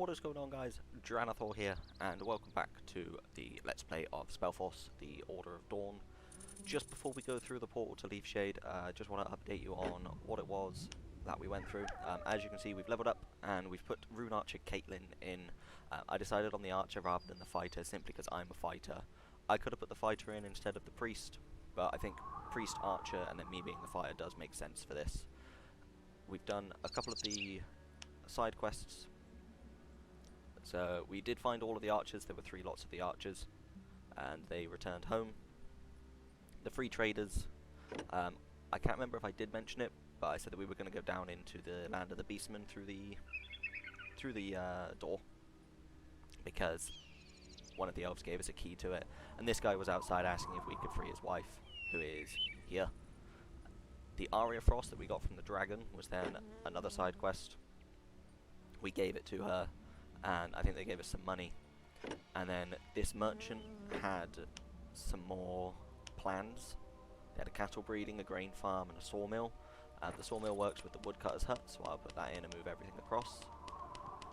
What is going on, guys? Dranathor here, and welcome back to the Let's Play of Spellforce, the Order of Dawn. Just before we go through the portal to Leafshade, I just want to update you on what it was that we went through. As you can see, we've leveled up, and we've put Rune Archer Caitlyn in. I decided on the Archer rather than the Fighter, simply because I'm a Fighter. I could have put the Fighter in instead of the Priest, but I think Priest, Archer, and then me being the Fighter does make sense for this. We've done a couple of the side quests. So we did find all of the archers. There were 3 lots of the archers, and they returned home. The free traders, I can't remember if I did mention it, but I said that we were going to go down into the land of the beastmen through the door, because one of the elves gave us a key to it, and this guy was outside asking if we could free his wife, who is here. The Aria Frost that we got from the dragon was then another side quest. We gave it to her, and I think they gave us some money. And then this merchant had some more plans. They had a cattle breeding, a grain farm, and a sawmill. The sawmill works with the woodcutter's hut, so I'll put that in and move everything across.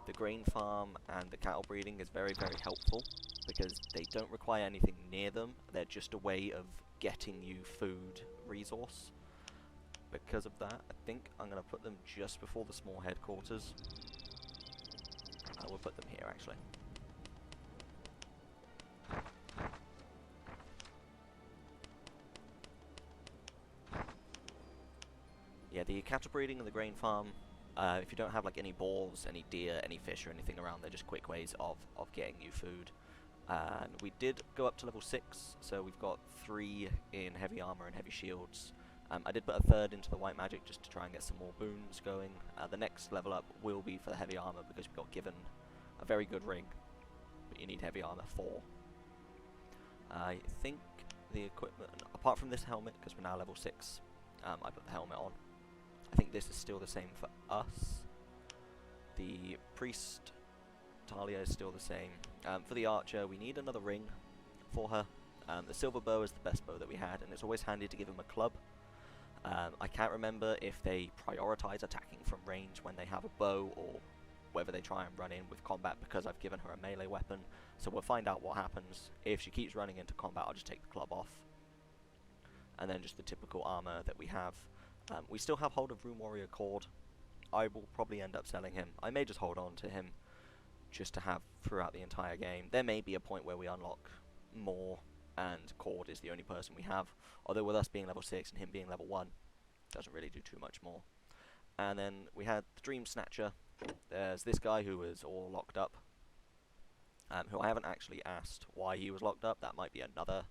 The grain farm and the cattle breeding is very, very helpful, because they don't require anything near them. They're just a way of getting you food resource. Because of that, I think I'm going to put them just before the small headquarters. We'll put them here, actually. Yeah, the cattle breeding and the grain farm, if you don't have like any boars, any deer, any fish or anything around, they're just quick ways of getting you food. And we did go up to level 6, so we've got 3 in heavy armor and heavy shields. I did put a 3rd into the white magic just to try and get some more boons going. The next level up will be for the heavy armor, because we got given a very good ring, but you need heavy armor for. I think the equipment, apart from this helmet, because we're now level 6, I put the helmet on. I think this is still the same for us. The priest, Talia, is still the same. For the archer, we need another ring for her. The silver bow is the best bow that we had, and it's always handy to give him a club. I can't remember if they prioritize attacking from range when they have a bow, or whether they try and run in with combat, because I've given her a melee weapon. So we'll find out what happens. If she keeps running into combat, I'll just take the club off. And then just the typical armor that we have. We still have hold of Rune Warrior Cord. I will probably end up selling him. I may just hold on to him just to have throughout the entire game. There may be a point where we unlock more and Cord is the only person we have. Although with us being level 6 and him being level 1, doesn't really do too much more. And then we had the Dream Snatcher. There's this guy who was all locked up, who I haven't actually asked why he was locked up. That might be another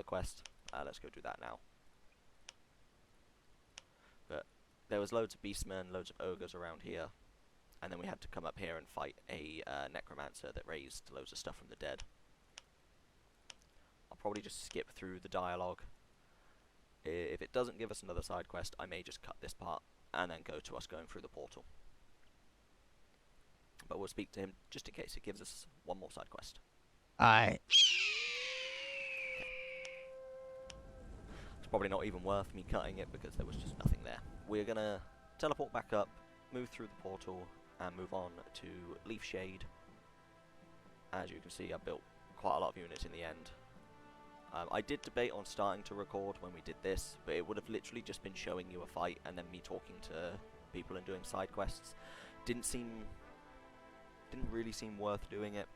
quest. Let's go do that now. But there was loads of beastmen, loads of ogres around here, and then we had to come up here and fight a necromancer that raised loads of stuff from the dead. I'll probably just skip through the dialogue. If it doesn't give us another side quest, I may just cut this part and then go to us going through the portal. But we'll speak to him just in case it gives us one more side quest. Aye. Okay. It's probably not even worth me cutting it, because there was just nothing there. We're going to teleport back up, move through the portal, and move on to Leafshade. As you can see, I built quite a lot of units in the end. I did debate on starting to record when we did this, but it would have literally just been showing you a fight and then me talking to people and doing side quests. Didn't really seem worth doing it,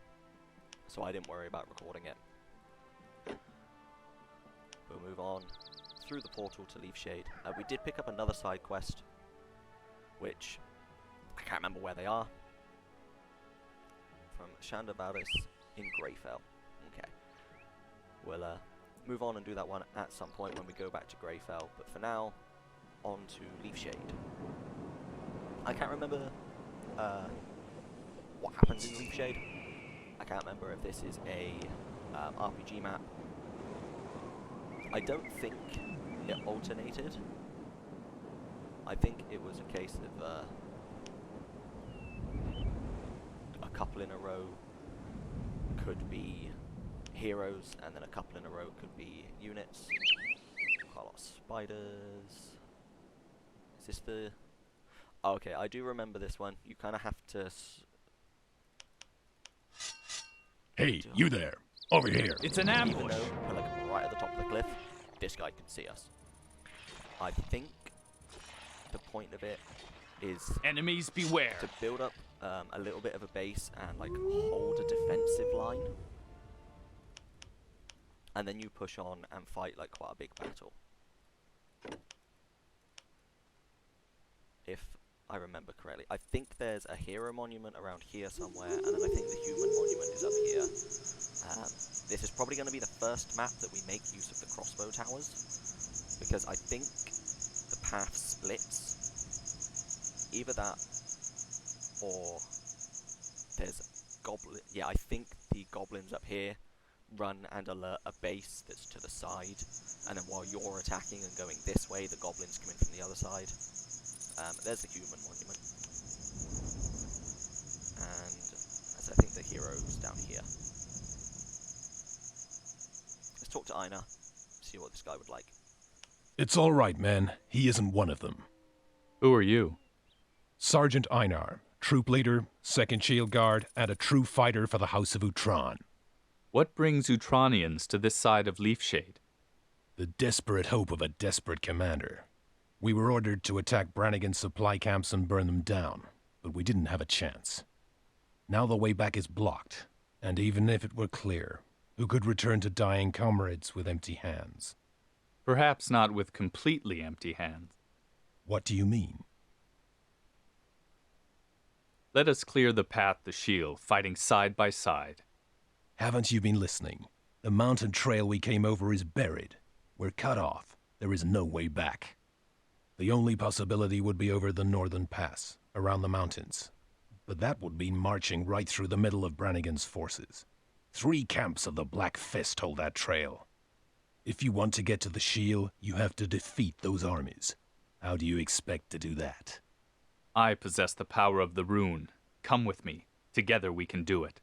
so I didn't worry about recording it. We'll move on through the portal to Leafshade. We did pick up another side quest, which I can't remember where they are. From Shandavaris in Greyfell. Okay. We'll move on and do that one at some point when we go back to Greyfell, but for now, on to Leafshade. I can't remember what happens in Leafshade. I can't remember if this is a RPG map. I don't think it alternated. I think it was a case of a couple in a row could be heroes, and then a couple in a row could be units. Quite a lot of spiders. Is this the... Oh, okay, I do remember this one. You kind of have to Hey, you there. Over here. It's an Even ambush. though we're like right at the top of the cliff, this guy can see us. I think the point of it is Enemies beware. to build up a little bit of a base and like hold a defensive line, and then you push on and fight like quite a big battle. If I remember correctly, I think there's a hero monument around here somewhere, and then I think the human monument is up here. This is probably going to be the first map that we make use of the crossbow towers, because I think the path splits. Either that, or there's goblin. Yeah, I think the goblins up here run and alert a base that's to the side, and then while you're attacking and going this way, the goblins come in from the other side. There's the human monument, and as I think the hero's down here. Let's talk to Einar, see what this guy would like. It's all right, man. He isn't one of them. Who are you? Sergeant Einar, troop leader, 2nd Shield Guard, and a true fighter for the House of Utron. What brings Utronians to this side of Leafshade? The desperate hope of a desperate commander. We were ordered to attack Brannigan's supply camps and burn them down, but we didn't have a chance. Now the way back is blocked, and even if it were clear, who could return to dying comrades with empty hands? Perhaps not with completely empty hands. What do you mean? Let us clear the path to Shield, fighting side by side. Haven't you been listening? The mountain trail we came over is buried. We're cut off. There is no way back. The only possibility would be over the northern pass, around the mountains. But that would mean marching right through the middle of Brannigan's forces. 3 camps of the Black Fist hold that trail. If you want to get to the Shield, you have to defeat those armies. How do you expect to do that? I possess the power of the rune. Come with me. Together we can do it.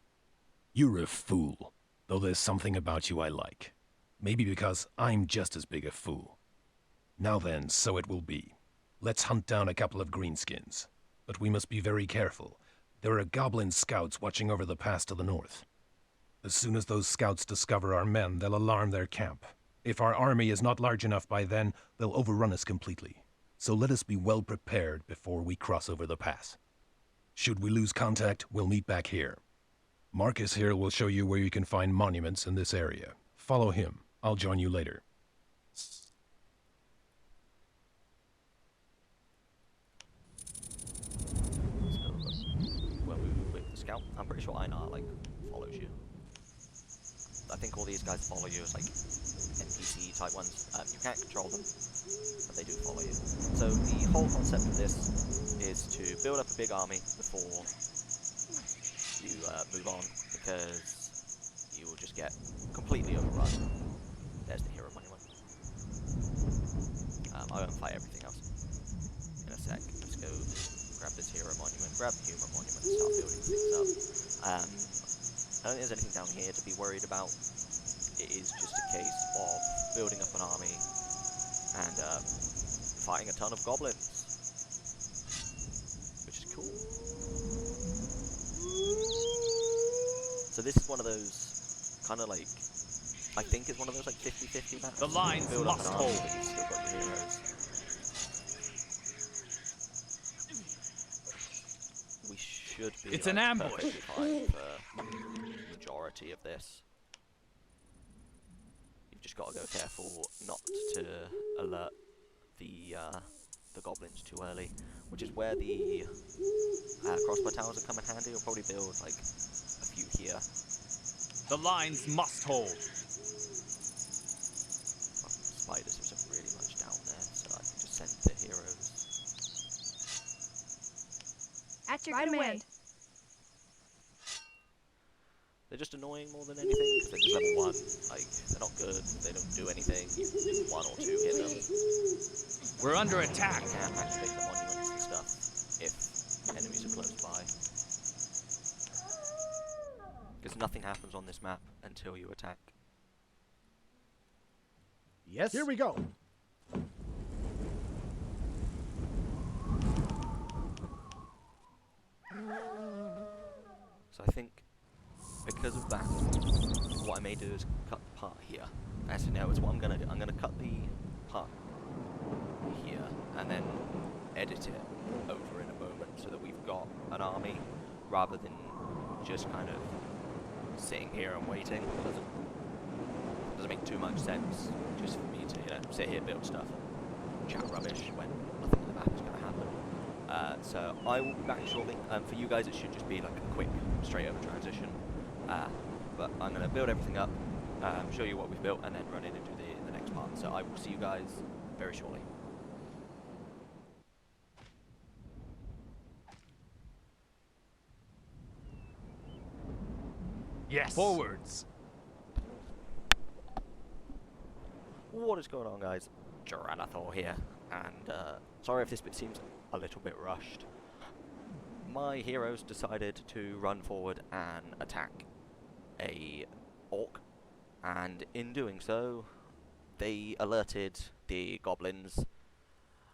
You're a fool, though there's something about you I like. Maybe because I'm just as big a fool. Now then, so it will be. Let's hunt down a couple of greenskins. But we must be very careful. There are goblin scouts watching over the pass to the north. As soon as those scouts discover our men, they'll alarm their camp. If our army is not large enough by then, they'll overrun us completely. So let us be well prepared before we cross over the pass. Should we lose contact, we'll meet back here. Marcus here will show you where you can find monuments in this area. Follow him. I'll join you later. When we move with the scout, I'm pretty sure Einar like follows you. I think all these guys follow you as like NPC type ones. You can't control them, but they do follow you. So the whole concept of this is to build up a big army before you move on, because you will just get completely overrun. There's the hero monument. I won't fight everything else in a sec. Let's go grab this hero monument, grab the human monument, and start building things up. I don't think there's anything down here to be worried about. It is just a case of building up an army and fighting a ton of goblins, which is cool. So this is one of those kind of like, I think it's one of those like 50-50 maps. The lines build up must an army, hold. but you've still got your heroes. We should be It's like, an ambush. perfectly fine for the majority of this. You've just got to go careful not to alert the goblins too early, which is where the crossbow towers will come in handy. You'll probably build like a few here. The lines must hold. Spiders isn't really much down there, so I can just send the heroes. At your command. They're just annoying more than anything, because they're just level 1. Like, they're not good, they don't do anything. You can 1 or 2 hit them. We're under attack. You can activate the monuments and stuff if enemies are close by. Because nothing happens on this map until you attack. Yes. Here we go. So I think because of that, what I may do is cut the part here. Actually, no, it's what I'm gonna do. I'm gonna cut the part here and then edit it over in a moment so that we've got an army rather than just kind of sitting here and waiting. Doesn't make too much sense just for me to, you know, sit here, build stuff, and chat rubbish when nothing on the map is going to happen. So I will be back shortly. For you guys, it should just be like a quick, straight over transition. But I'm going to build everything up, show you what we've built, and then run in and do the next part. So I will see you guys very shortly. Yes. Forwards. What is going on, guys? Joranathor here, and sorry if this bit seems a little bit rushed. My heroes decided to run forward and attack a orc, and in doing so, they alerted the goblins,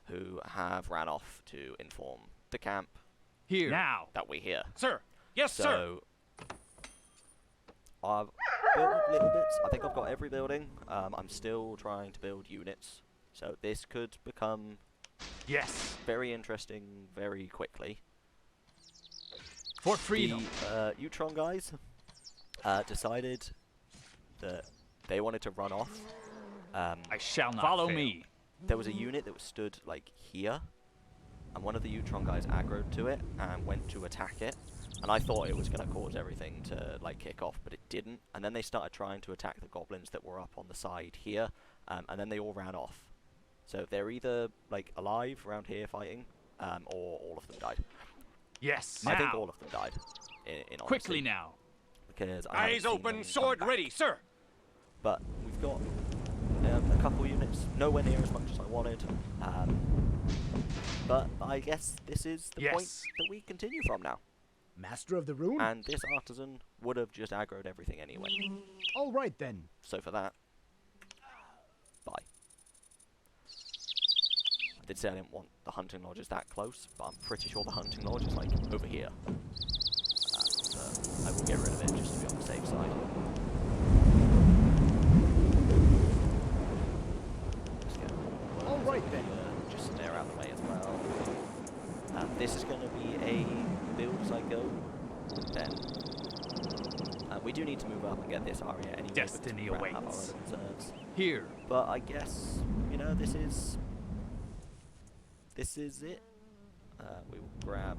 who have ran off to inform the camp Here. Now. that we're here. Sir. Yes, sir. So I've built little bits. I think I've got every building. I'm still trying to build units, so this could become Yes. very interesting very quickly. For freedom. The Utron guys decided that they wanted to run off. I shall not follow me. There was a unit that was stood like here, and one of the Utron guys aggroed to it and went to attack it. And I thought it was going to cause everything to like kick off, but it didn't. And then they started trying to attack the goblins that were up on the side here, and then they all ran off. So they're either like alive around here fighting, or all of them died. Yes. I think now. all of them died. In Quickly honesty, now. because I haven't Eyes seen open, them sword come back. ready, sir. But we've got a couple units, nowhere near as much as I wanted. But I guess this is the point that we continue from now. Master of the rune? And this artisan would have just aggroed everything anyway. All right, then. So for that, bye. I did say I didn't want the hunting lodges that close, but I'm pretty sure the hunting lodge is like over here. But I will get rid of it just to be on the safe side. Let's get All right, then. just an air out of the way as well. This is going to be a build as I go. Then we do need to move up and get this area anyway. Destiny because we have our awaits. own reserves. Here. But I guess, you know, this is it. We will grab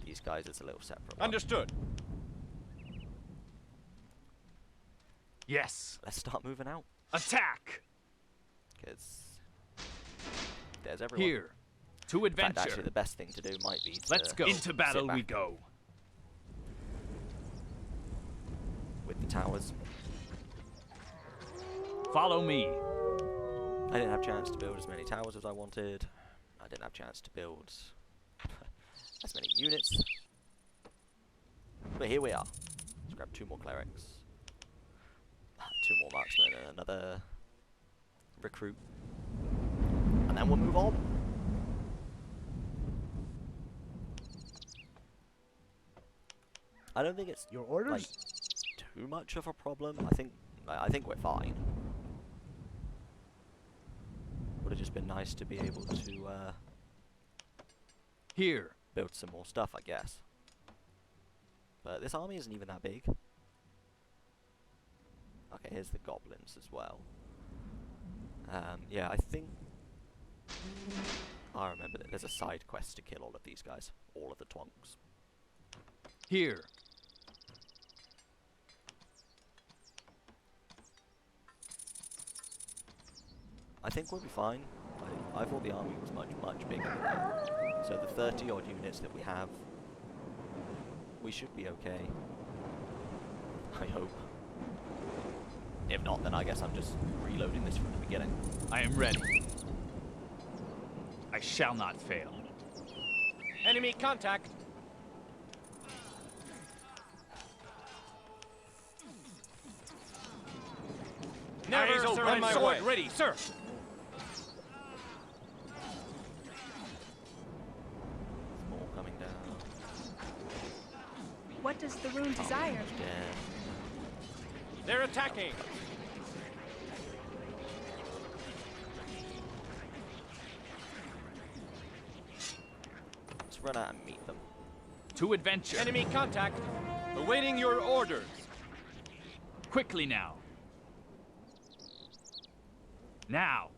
these guys as a little separate one. Understood. Yes. Let's start moving out, Attack. because there's everyone. Here. To In fact, adventure. actually, the best thing to do might be to Let's go. Into battle sit we back go. with the towers. Follow me. I didn't have a chance to build as many towers as I wanted. I didn't have a chance to build as many units. But here we are. Let's grab 2 more clerics, 2 more marksmen, and another recruit. And then we'll move on. I don't think it's Your orders? like too much of a problem. I think we're fine. Would have just been nice to be able to Here. build some more stuff, I guess. But this army isn't even that big. Okay, here's the goblins as well. Yeah, I think I remember that there's a side quest to kill all of these guys, all of the twonks. Here. I think we'll be fine. I thought the army was much, much bigger than that. So the 30 odd units that we have, we should be okay. I hope. If not, then I guess I'm just reloading this from the beginning. I am ready. I shall not fail. Enemy contact. Eyes open, on my sword ready, sir. More coming down. What does the rune desire? Yeah. They're attacking. Let's run out and meet them. To adventure. Enemy contact. Awaiting your orders. Quickly now. Now.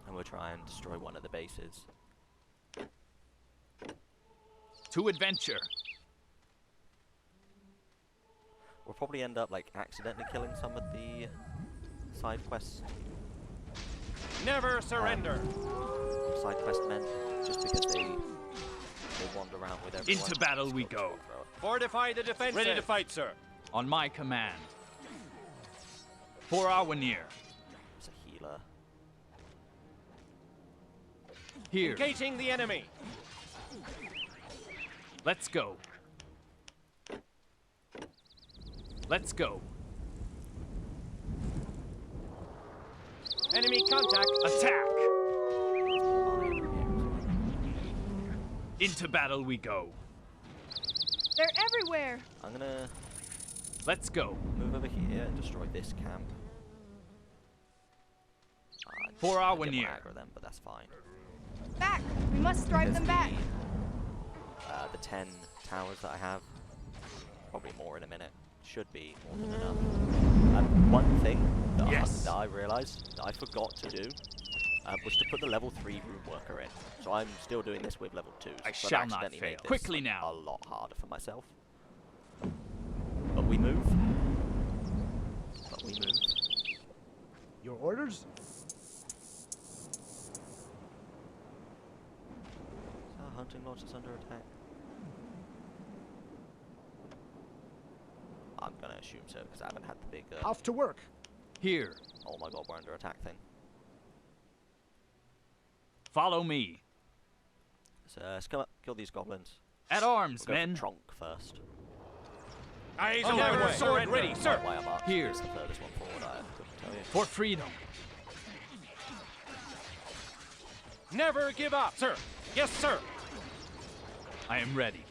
And we'll try and destroy one of the bases. To adventure. We'll probably end up like accidentally killing some of the side quests. Never surrender. Side quest men, just because they wander around with everyone. Into battle we go. Fortify the defense. Ready to fight, sir. On my command. For our near. It's a healer. Here. Engaging the enemy. Let's go. Let's go. Enemy contact. Attack. Into battle we go. They're everywhere. I'm gonna Let's go. move over here and destroy this camp. For our I didn't near. wanna aggro them, but that's fine. Back. We must drive them back. The 10 towers that I have, probably more in a minute, should be more than enough. One thing that, Yes. that I realised that I forgot to do was to put the level 3 rune worker in. So I'm still doing this with level 2. I so shall I've not accidentally fail. made this, Quickly like, now. a lot harder for myself. But we move. But we move. Your orders? Our hunting lodge is under attack. I'm gonna assume so because I haven't had the big. Off to work. Here. Oh my god, we're under attack thing. Follow me. So let's come up, kill these goblins. At arms, We'll go men. for Tronk first. Eyes on my sword ready, sir. Why I'm up. Here. It's the furthest one forward. I couldn't tell you. For freedom. Never give up, sir. Yes, sir. I am ready.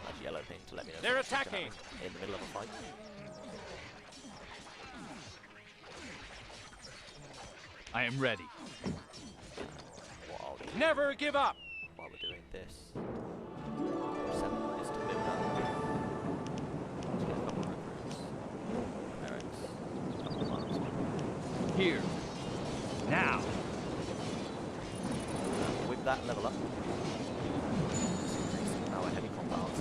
That yellow thing to let me know. They're something's gonna attacking. happen in the middle of a fight. I am ready. What I'll do Never give up. while we're doing this. 7 is to build up. Let's get a couple of recruits. Clerics. A couple of marksmen. Here. Now. With that level up, let's increase our heavy combat arms.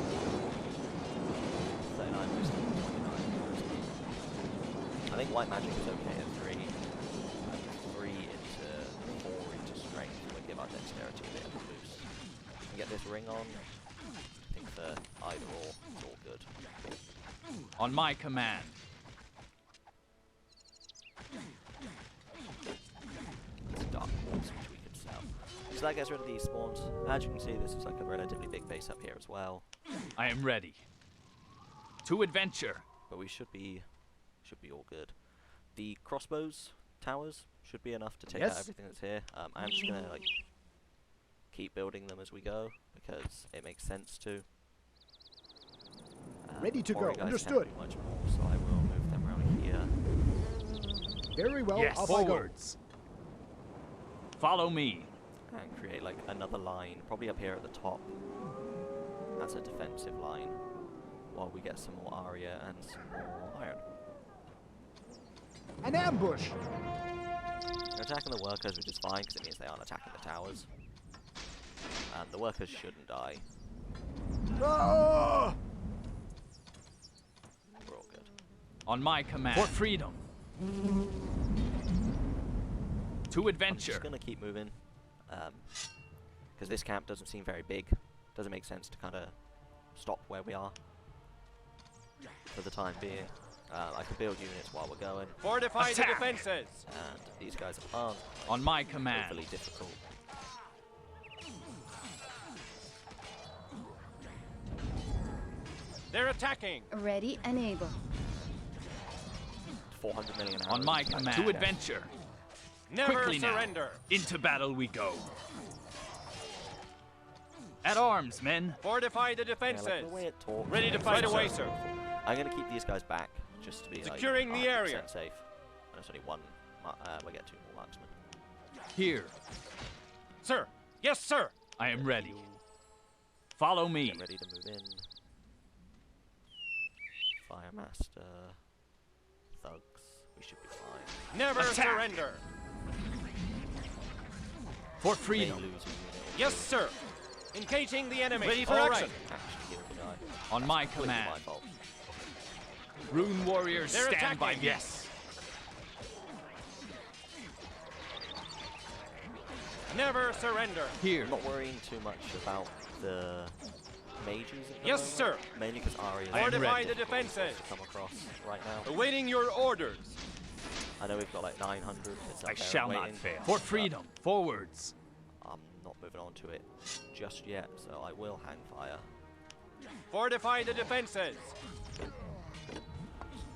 39 wisdom, 29 charisma. I think white magic is okay at 3. 3 into 4 into strength will give our dexterity a bit of a boost. And get this ring on. I think for either or, it's all good. On my command. It's dark quartz which we could sell. So that gets rid of these spawns. As you can see, this is like a relatively big base up here as well. I am ready. To adventure. But we should be all good. The crossbows towers should be enough to take out Yes. everything that's here. I'm just gonna like keep building them as we go because it makes sense to. Ready to Quarry go. guys Understood. Can't do much more, so I will move them around here Very well. Yes. Off I go. Forwards. Follow me. and create like another line, probably up here at the top, as a defensive line, while we get some more aria and some more iron. An ambush. They're attacking the workers, which is fine because it means they aren't attacking the towers. And the workers shouldn't die. Ah! We're all good. On my command. For freedom. To I'm adventure. just gonna keep moving, because this camp doesn't seem very big. Doesn't make sense to kind of stop where we are for the time being. I can build units while we're going, Fortify the Attack. defenses. and these guys aren't On my command. overly difficult. They're attacking. Ready and able. 400 million On arrows my is like command. death. To adventure. Never Quickly now. surrender. Into battle we go. At arms, men. Fortify the Yeah, defenses. like the way it talks. Ready to makes fight it away, so sir. awful. I'm gonna keep these guys back just to be Securing like, the area. 100% safe. And there's only one. We get 2 more marksmen. Here. Sir. Yes, sir. I am ready. Follow me. Get ready to move in. Fire Master. Thugs. We should be fine. Never Attack. surrender. For May freedom. lose a unit or Yes, two. sir. Engaging the enemy. Ready for All action. right. Actually heal the guy. On my Completely command. my fault. Rune warriors They're stand by. attacking. Yes. Never surrender. Here. I'm not worrying too much about the mages at the Yes, moment, sir. mainly because Arya I am Fortify ready. the defenses. to come across right now. Awaiting your orders. I know we've got like 900. It's up I there shall not waiting, fail. but For freedom. Forwards. I'm not moving on to it just yet, so I will hang fire. Fortify the defenses. Get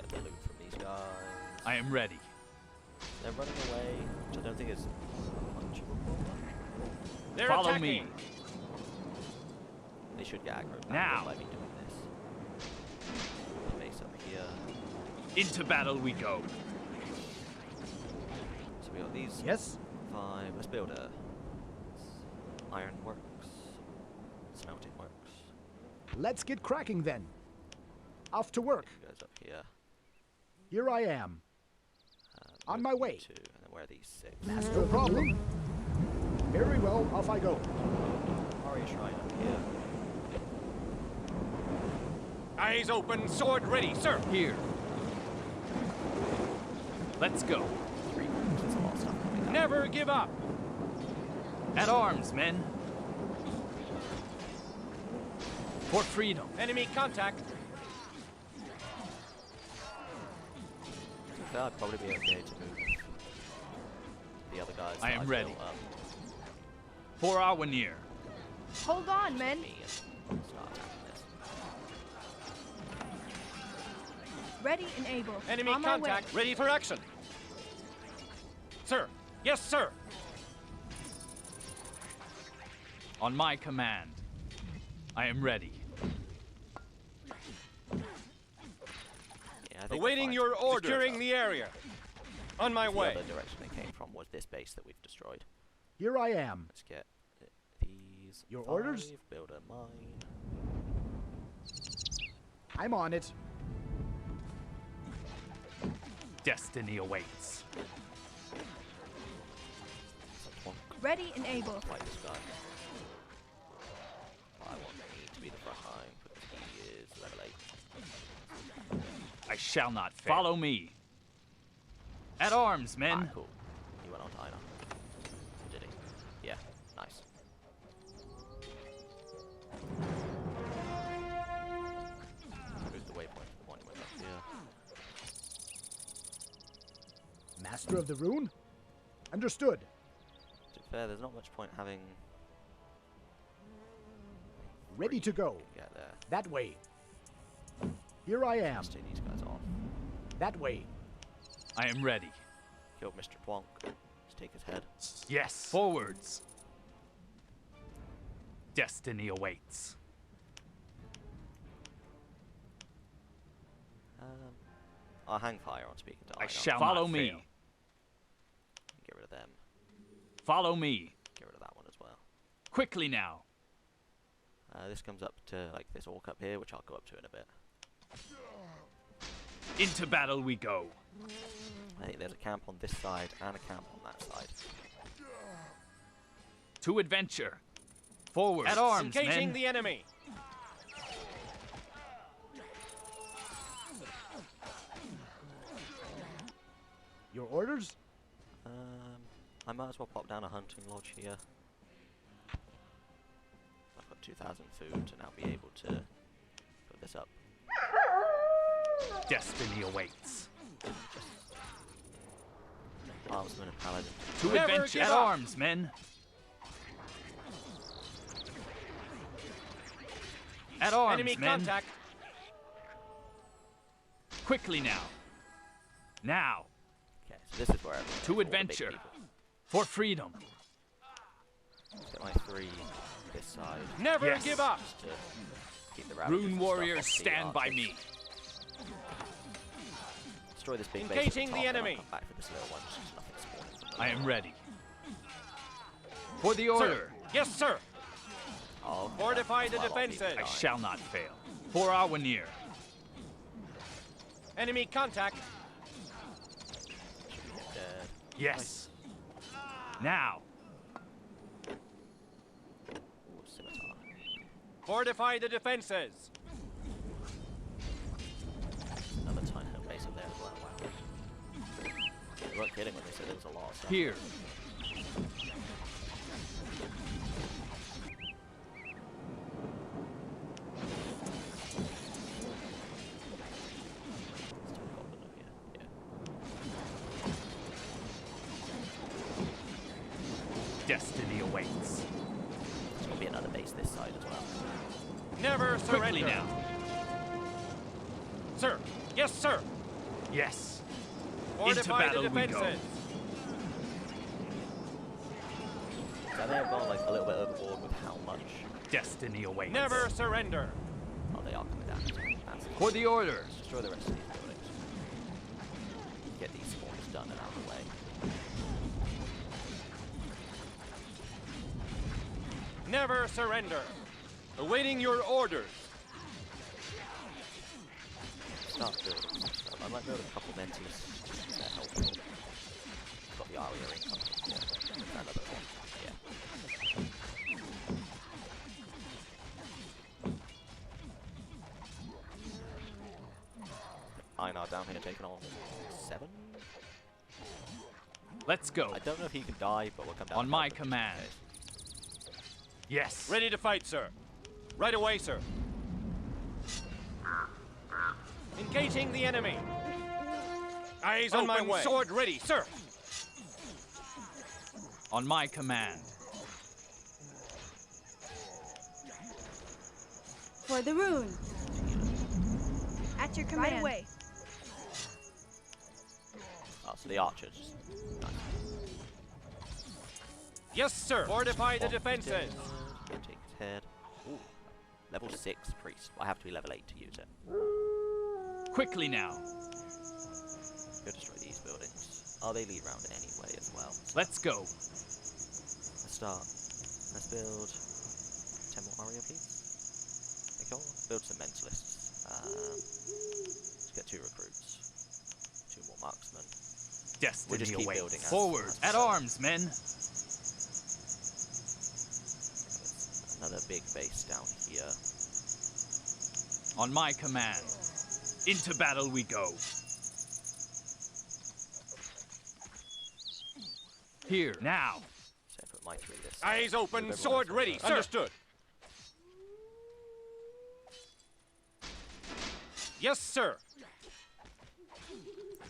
the loot from these guys. I am ready. They're running away, which I don't think is much of a problem. They're Follow attacking. me. They should get aggro back Now. by me doing this. Base up here. Into battle we go. So we got these Yes? 5. Let's build a iron works. Smelting works. Let's get cracking then. Off to work. You guys up here. Here I am. On move my you way. 2, and then where are these 6? No problem. Very well, off I go. Arya Shrine up here. Eyes open, sword ready, sir. Here. Let's go. 3 groups, there's a lot of stuff coming down. Never give up. At arms, men. For freedom. Enemy contact. So I'd probably be okay to move the other guys. I that am I've ready. built up For Awenir. Hold on, men. me and start attacking this. Ready and able. Enemy On my contact. way. Ready for action. Sir. Yes, sir. On my command. I am ready. Yeah, I think Awaiting we're your fine. order. Securing the area. On my The way. other direction they came from was this base that we've destroyed. Here I am. Let's get these. Your 5, orders? Build a mine. I'm on it. Destiny awaits. Such one. Ready and able. Fight this guy. I want me to be the front line because he is level 8. I shall not fail. Follow me. At arms, men. Ah, cool. He went on to Ina. Did he? Yeah. Nice. Move the waypoint to the monument up here. Master of the rune? Understood. To be fair, there's not much point having. Ready to go. Get there. That way. Here I am. Let's take these guys off. That way. I am ready. Killed Mr. Twonk. Let's take his head. Yes. Forwards. Destiny awaits. I'll hang fire on speaking to I Ina. shall Follow not me. fail. Get rid of them. Follow me. Get rid of that one as well. Quickly now. This comes up to like this orc up here, which I'll go up to in a bit. Into battle we go. I think there's a camp on this side and a camp on that side. To adventure. Forward. At arms, Engaging men. the enemy. Your orders? I might as well pop down a hunting lodge here. I've got 2,000 food to now be able to put this up. Destiny awaits. Armsman and paladin. To Never adventure. give At up. arms, men. At arms, Enemy men. contact. Quickly now. Now. Okay, so this is where everyone To all the big adventure. people. For freedom. Let's get my 3 this side. Never Yes. give up. Just to keep the Ravages and Rune stuff warriors, off the stand by archers. me. Destroy this big Engaging base at the top, and I'll enemy. come back for this little one, just 'cause nothing's spawning from I there. am ready. For the Sir. order, Yes, sir. Oh, Fortify the that's a lot of people defenses. I dying. shall not fail. For Awenir, Enemy contact. Should be hit dead. yes. Now, Ooh, scimitar. Fortify the defenses. Another tiny little base up there as well. Wow. They weren't kidding when they said there was a lot of stuff. here. Still a goblin over here. Yeah. Destiny awaits. There's gonna be another base this side as well. Never Quickly surrender. now. Sir. Yes, sir. Yes. Fortify battle the we go. defenses. So they have gone like a little bit overboard with how much. Destiny awaits. Never surrender. Oh, they are coming down. That's For the order, Let's destroy the rest of these buildings. Get these spawns done and out of the way. Never surrender. Awaiting your orders. Start building some stuff. I might build a couple mentees to help me. Got the Aria income. Yeah. Another one. Yeah. Einar down here taking on 7. let's go. I don't know if he can die, but we'll come down. On and my help him command. just in Yes. Ready to fight, sir. Right away, sir. Engaging the enemy. Eyes on my way. Sword ready, sir. On my command. For the rune. At your command. Right away. Oh, so the archers. Nice. Yes, sir. Fortify the defenses. Take his head. Ooh. Level 6 priest. I have to be level 8 to use it. Quickly now. Go destroy these buildings. Oh, they lead round anyway as well. Let's go. Let's start. Let's build 10 more Aria, please. Thank you all. Build some mentalists. Let's get 2 recruits. 2 more marksmen. Destiny just keep awaits. building as- Forward. as At we go. arms, men. Another big base down here. On my command. Into battle we go. Here, now. So I put my 3 this side. Eyes open. Move Sword everyone ready, first. sir. Understood. Yes, sir.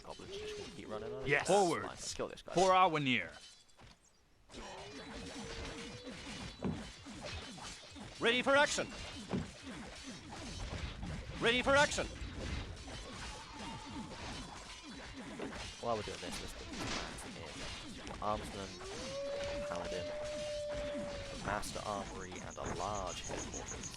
Goblins just gonna keep running on. Yes. Fine, Forwards. let's kill this guy. For Awenir. Ready for action. Ready for action. While we're doing this, let's put these plans in. Armsman, Paladin, Master Armory, and a large headquarters.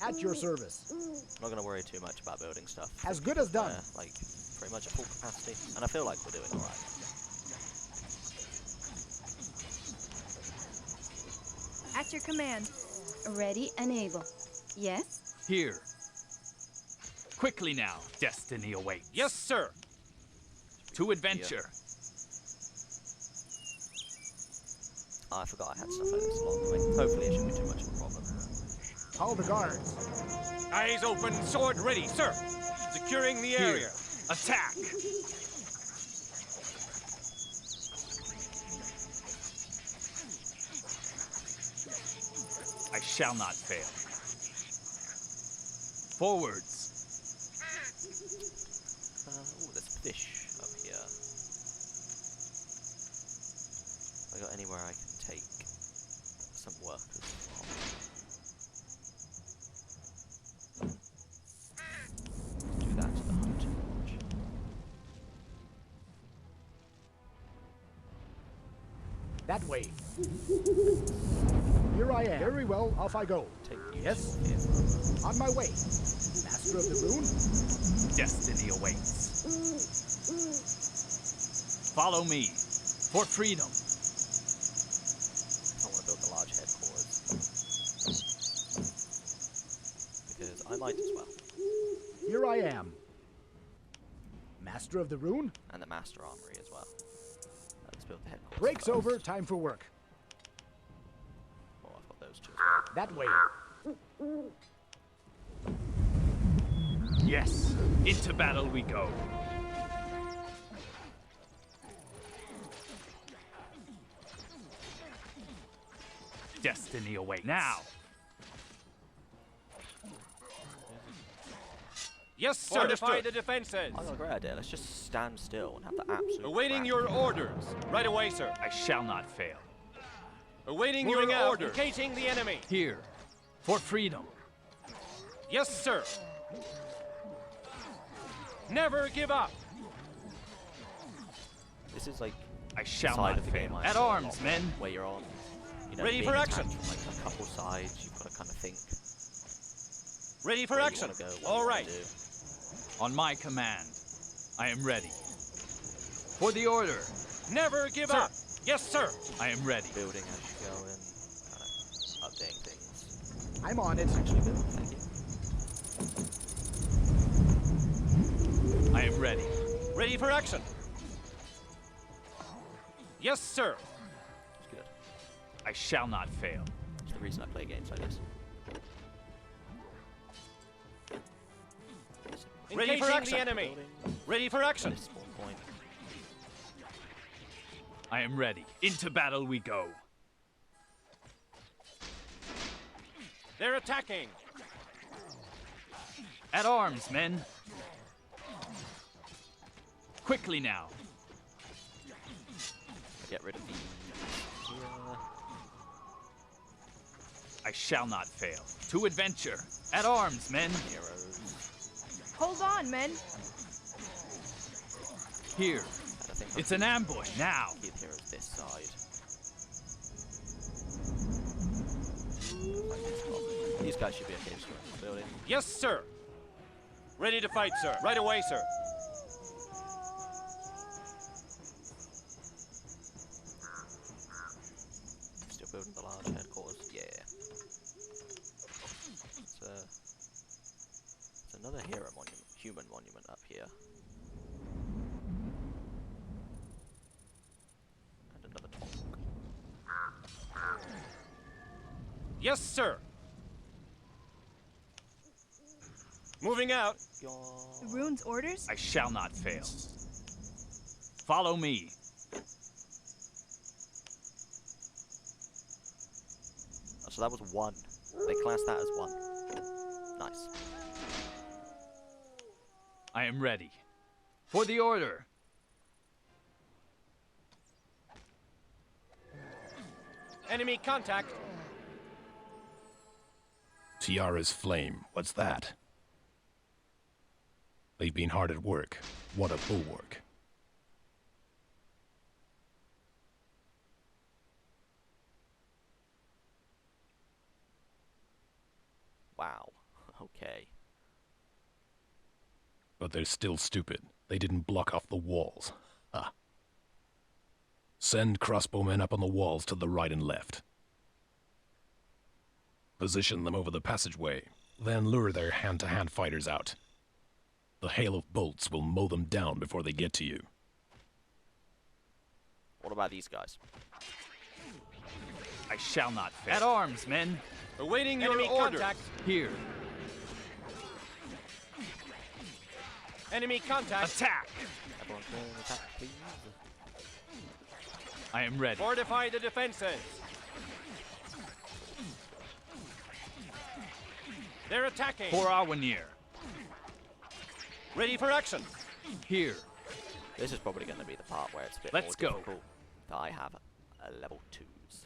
At your service. I'm not going to worry too much about building stuff. As good as done. We're, like, pretty much at full capacity, and I feel like we're doing alright. At your command. Ready and able. Yes? Here. Quickly now. Destiny awaits. Yes, sir. To adventure. Oh, I forgot I had stuff like this along the way. Hopefully it shouldn't be too much of a problem. Call the guards. Eyes open. Sword ready, sir. Securing the Here. area. Attack. I shall not fail. Forwards. Ooh, there's fish up here. Have I got anywhere I can take some workers from? Do that to the hunting lodge. That way. Here I am. Very well, off I go. Take Yes? here. On my way. Master of the rune? Destiny awaits. Follow me for freedom. I want to build the large headquarters. Because I might as well. Here I am. Master of the rune? And the Master Armory as well. Let's build the headquarters. Break's first. over, time for work. Oh, I've got those two as well. That way. Yes, into battle we go. Destiny awaits. Now. Yes, sir. Fortify the defenses. I've got a great idea. Let's just stand still and have the absolute. Awaiting crack. your orders. Right away, sir. I shall not fail. Awaiting Moving your out. orders. Engaging the enemy. Here, for freedom. Yes, sir. Never give up. This is like I shall side not of the game fail. I At enjoy a arms, lot, men. where you're on, you know, Ready being for action. attacked from like a couple sides. You've got to kind of think. Ready for where you action. wanna go, what All you wanna right. do. On my command, I am ready. For the order, Never give up. Yes, sir. I am ready. Building as you go and kind of updating things. I'm on it. Actually good. Thank you. I am ready. Ready for action. Yes, sir. It's good. I shall not fail. It's the reason I play games like this. Ready for action. The enemy. Building. Ready for action. This spawn point. I am ready. Into battle we go. They're attacking. At arms, men. Quickly now. Get rid of the. I shall not fail. To adventure. At arms, men. Heroes. Hold on, men. Here. And I think It's an ambush now. keep heroes this side. These guys should be okay just going to the building. Yes, sir. Ready to fight, sir. Right away, sir. Still building the large headquarters. Yeah. It's another hero monument, human monument up here. And another tonk. Yes, sir. Moving out. The rune's orders? I shall not fail. Follow me. Oh, so that was one. They classed that as one. Nice. I am ready. For the order. Enemy contact. Tiara's flame. What's that? They've been hard at work. What a bulwark. Wow. Okay. But they're still stupid. They didn't block off the walls. Ha. Send crossbowmen up on the walls to the right and left. Position them over the passageway, then lure their hand-to-hand fighters out. The hail of bolts will mow them down before they get to you. What about these guys? I shall not fail. At arms, men. Awaiting Enemy your orders. contact. Here. Enemy contact. Attack. Everyone clear an attack, please. I am ready. Fortify the defenses. They're attacking. For Awenir. Ready for action. Here. This is probably going to be the part where it's a bit Let's more go. difficult. That I have a level 2s.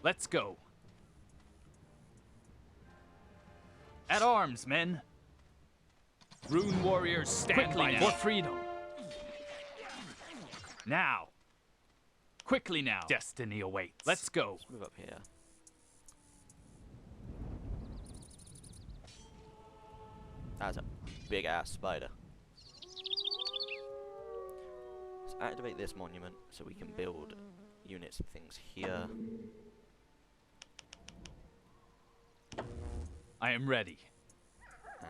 Let's go. At arms, men. Rune warriors, stand by for freedom. Now. Quickly now. Destiny awaits. Let's go. Let's move up here. That's a big ass spider. Let's activate this monument so we can build units and things here. I am ready. And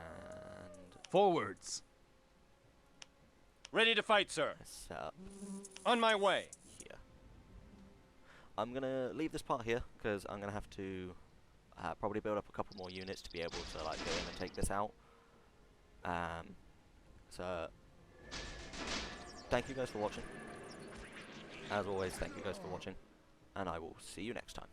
Forwards. Ready to fight, sir. let's set up On my way. here. I'm gonna leave this part here because I'm gonna have to probably build up a couple more units to be able to like go in and take this out. So thank you guys for watching. As always, thank you guys for watching, and I will see you next time.